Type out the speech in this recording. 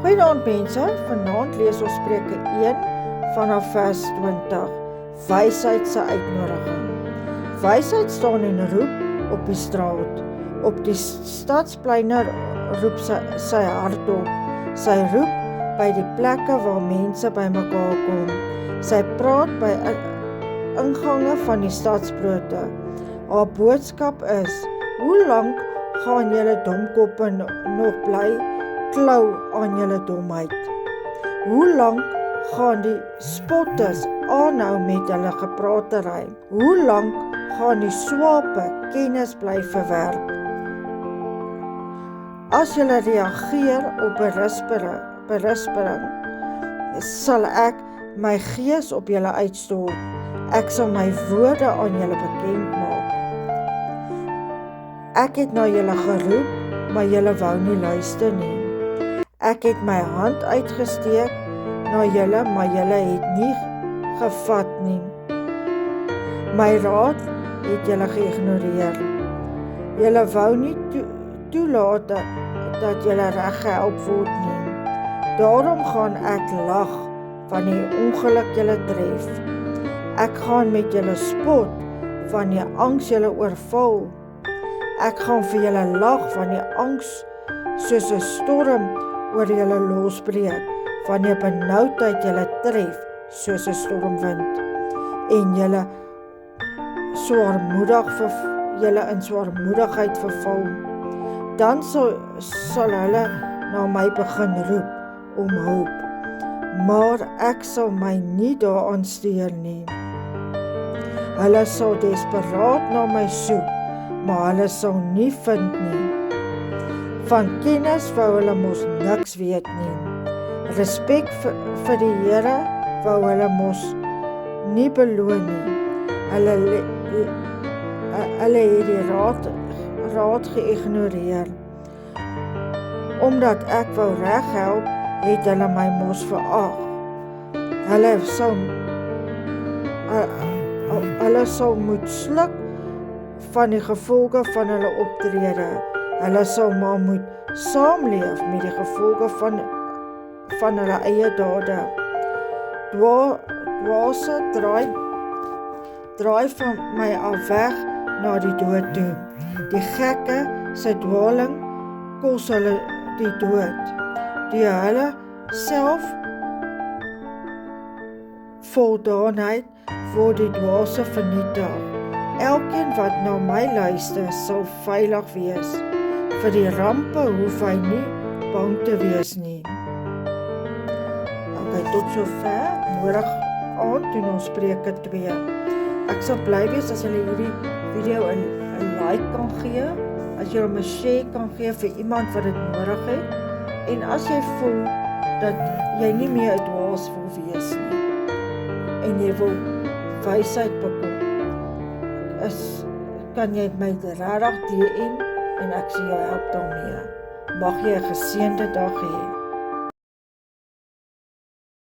Goeienaand mense, vanaand lees ons Spreuke 1 vanaf vers 20, wysheid se uitnodiging. Wysheid staan en roep op die straat, op die stadspleine roep sy hardop. Sy roep by die plekke waar mense bymekaar kom. Sy praat by ingange van die stadspoorte. Haar boodskap is: hoe lank gaan julle domkoppe nog bly klou aan julle domheid? Hoe lank gaan die spotters aanhou met hulle gepratery? Hoe lank gaan die swape kennis bly verwerp? As julle reageer op berispering, sal ek my gees op julle uitstort. Ek sal my woorde aan julle bekend maak. Ek het na julle geroep, maar julle wou nie luister nie. Ek het my hand uitgesteek na julle, maar julle het nie gevat nie. My raad het julle geïgnoreer. Julle wou nie toelaat dat julle reg gehelp word nie. Daarom gaan ek lag van die ongeluk julle tref. Ek gaan met julle spot van die angs julle oorval. Ek gaan vir julle lag van die angs soos 'n storm oor julle losbreek, van die benoudheid julle tref soos 'n stormwind, en julle in swaarmoedigheid verval. Dan sal hulle na my begin roep om hulp, maar ek sal my nie daaraan steur nie. Hulle sal desperaat na my soek, maar hulle sal nie vind nie. Van kennis wou hulle mos niks weet nie. Respek vir die Here wou hulle mos nie beloon nie. Hulle het die raad geïgnoreer. Omdat ek wou reg help, het hulle my mos verag. Hulle sal moet sluk van die gevolge van hulle optrede. Hulle sal maar moet saamleef met die gevolge van hulle eie dade. Dwaase draai van my af weg na die dood toe. Die gekke sy dwaling kos hulle die dood. Die hulle self voldaanheid word die dwaase vernietig. Elkeen wat na my luister sal veilig wees. Vir die rampe hoef hy nie bang te wees nie. Tot sover, môre aand doen ons Spreuke 2. Ek sal bly wees as julle hierdie video 'n like kan gee, as jy hom 'n share kan gee vir iemand wat dit nodig het, en as jy voel dat jy nie meer 'n dwaas wil wees nie, en jy wil wysheid bekom, kan jy my regtig DM en ek sal jou help daarmee. Mag jy 'n geseënde dag hê.